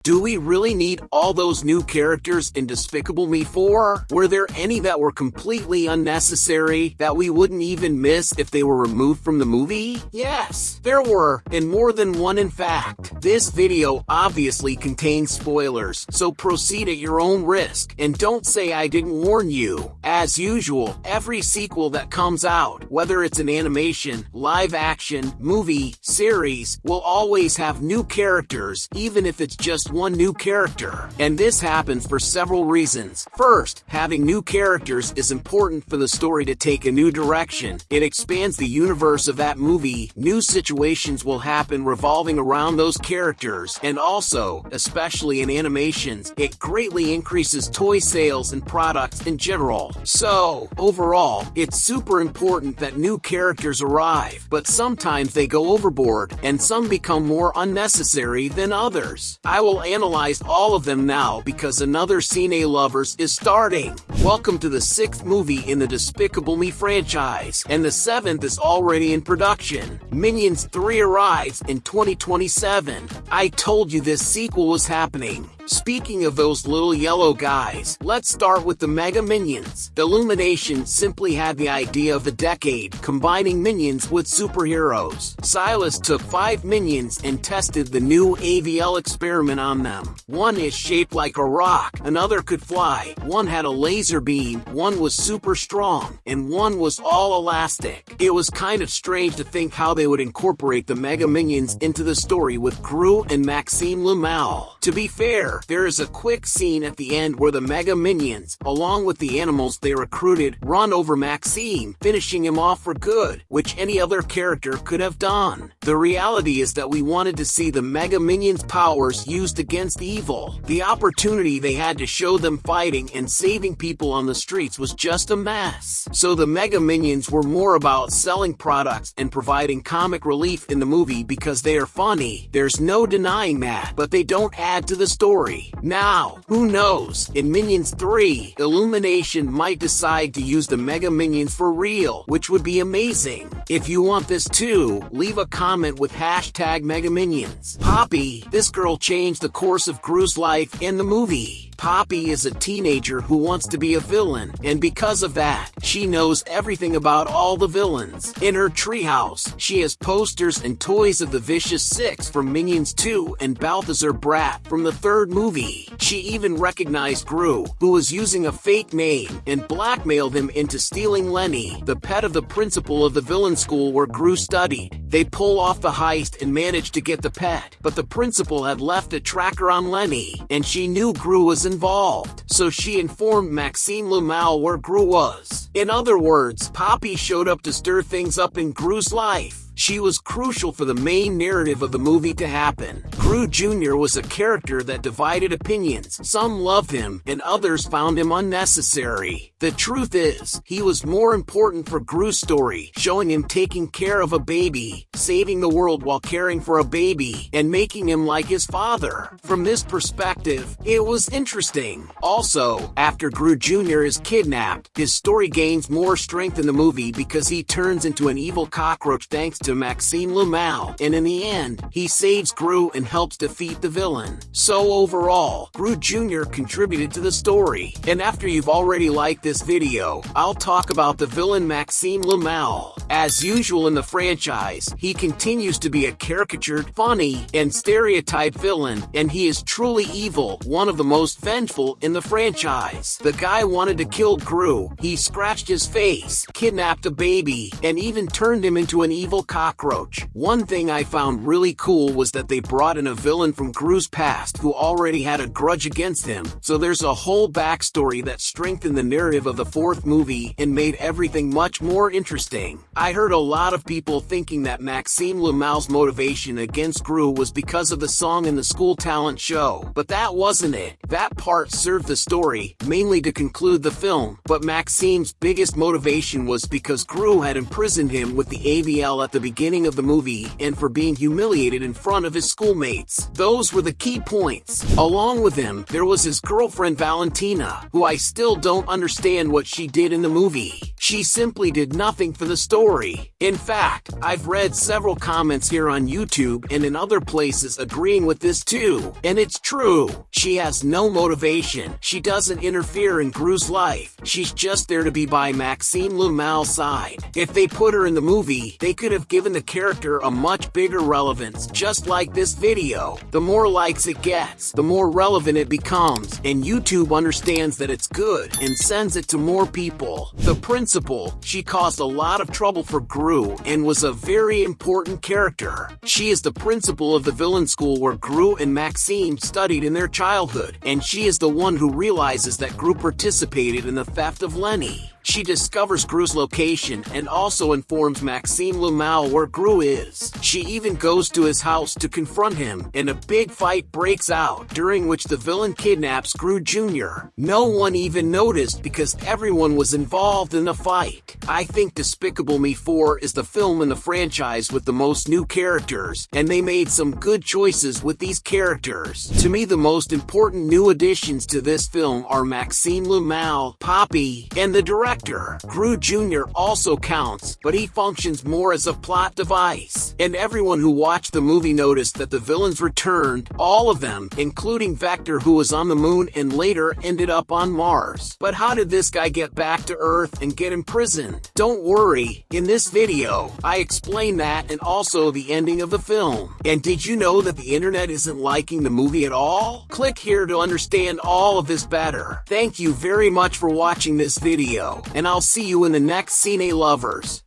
Do we really need all those new characters in Despicable Me 4? Were there any that were completely unnecessary, that we wouldn't even miss if they were removed from the movie? Yes, there were, and more than one in fact. This video obviously contains spoilers, so proceed at your own risk, and don't say I didn't warn you. As usual, every sequel that comes out, whether it's an animation, live action, movie, series, will always have new characters, even if it's just one new character. And this happens for several reasons. First, having new characters is important for the story to take a new direction. It expands the universe of that movie. New situations will happen revolving around those characters. And also, especially in animations, it greatly increases toy sales and products in general. So, overall, it's super important that new characters arrive, but sometimes they go overboard, and some become more unnecessary than others. I will analyze all of them now because another Cine Lovers is starting. Welcome to the 6th movie in the Despicable Me franchise, and the 7th is already in production. Minions 3 arrives in 2027. I told you this sequel was happening. Speaking of those little yellow guys, let's start with the Mega Minions. Illumination simply had the idea of the decade, combining minions with superheroes. Silas took 5 minions and tested the new AVL experiment on them. One is shaped like a rock, another could fly, one had a laser beam, one was super strong, and one was all elastic. It was kind of strange to think how they would incorporate the Mega Minions into the story with Gru and Maxime Le Mal. To be fair, there is a quick scene at the end where the Mega Minions, along with the animals they recruited, run over Maxime, finishing him off for good, which any other character could have done. The reality is that we wanted to see the Mega Minions' powers used against evil. The opportunity they had to show them fighting and saving people on the streets was just a mess. So the Mega Minions were more about selling products and providing comic relief in the movie because they are funny. There's no denying that, but they don't add to the story. Now, who knows? In Minions 3, Illumination might decide to use the Mega Minions for real, which would be amazing. If you want this too, leave a comment with hashtag Mega Minions. Poppy, this girl changed the course of Gru's life in the movie. Poppy is a teenager who wants to be a villain, and because of that, she knows everything about all the villains. In her treehouse, she has posters and toys of the Vicious Six from Minions 2 and Balthazar Brat from the 3rd movie. She even recognized Gru, who was using a fake name, and blackmailed him into stealing Lenny, the pet of the principal of the villain school where Gru studied. They pull off the heist and manage to get the pet, but the principal had left a tracker on Lenny, and she knew Gru was involved, so she informed Maxime Le Mal where Gru was. In other words, Poppy showed up to stir things up in Gru's life. She was crucial for the main narrative of the movie to happen. Gru Jr. was a character that divided opinions. Some loved him, and others found him unnecessary. The truth is, he was more important for Gru's story, showing him taking care of a baby, saving the world while caring for a baby, and making him like his father. From this perspective, it was interesting. Also, after Gru Jr. is kidnapped, his story gains more strength in the movie because he turns into an evil cockroach thanks to Maxime Le Mal, and in the end, he saves Gru and helps defeat the villain. So overall, Gru Jr. contributed to the story. And after you've already liked this video, I'll talk about the villain Maxime Le Mal. As usual in the franchise, he continues to be a caricatured, funny, and stereotyped villain, and he is truly evil, one of the most vengeful in the franchise. The guy wanted to kill Gru, he scratched his face, kidnapped a baby, and even turned him into an evil cockroach. One thing I found really cool was that they brought in a villain from Gru's past who already had a grudge against him, so there's a whole backstory that strengthened the narrative of the 4th movie and made everything much more interesting. I heard a lot of people thinking that Maxime Le Mal's motivation against Gru was because of the song in the school talent show, but that wasn't it. That part served the story, mainly to conclude the film, but Maxime's biggest motivation was because Gru had imprisoned him with the AVL at the beginning of the movie and for being humiliated in front of his schoolmates. Those were the key points. Along with him, there was his girlfriend Valentina, who I still don't understand what she did in the movie. She simply did nothing for the story. In fact, I've read several comments here on YouTube and in other places agreeing with this too. And it's true. She has no motivation. She doesn't interfere in Gru's life. She's just there to be by Maxime Le Mal's side. If they put her in the movie, they could have given the character a much bigger relevance, just like this video. The more likes it gets, the more relevant it becomes, and YouTube understands that it's good and sends it to more people. The principal, she caused a lot of trouble for Gru and was a very important character. She is the principal of the villain school where Gru and Maxime studied in their childhood, and she is the one who realizes that Gru participated in the theft of Lenny. She discovers Gru's location and also informs Maxime Le Mal where Gru is. She even goes to his house to confront him, and a big fight breaks out, during which the villain kidnaps Gru Jr. No one even noticed because everyone was involved in the fight. I think Despicable Me 4 is the film in the franchise with the most new characters, and they made some good choices with these characters. To me, the most important new additions to this film are Maxime Le Mal, Poppy, and the director. Gru Jr. also counts, but he functions more as a plot device. And everyone who watched the movie noticed that the villains returned, all of them, including Vector, who was on the moon and later ended up on Mars. But how did this guy get back to Earth and get imprisoned? Don't worry, in this video, I explain that and also the ending of the film. And did you know that the internet isn't liking the movie at all? Click here to understand all of this better. Thank you very much for watching this video, and I'll see you in the next Cine Lovers.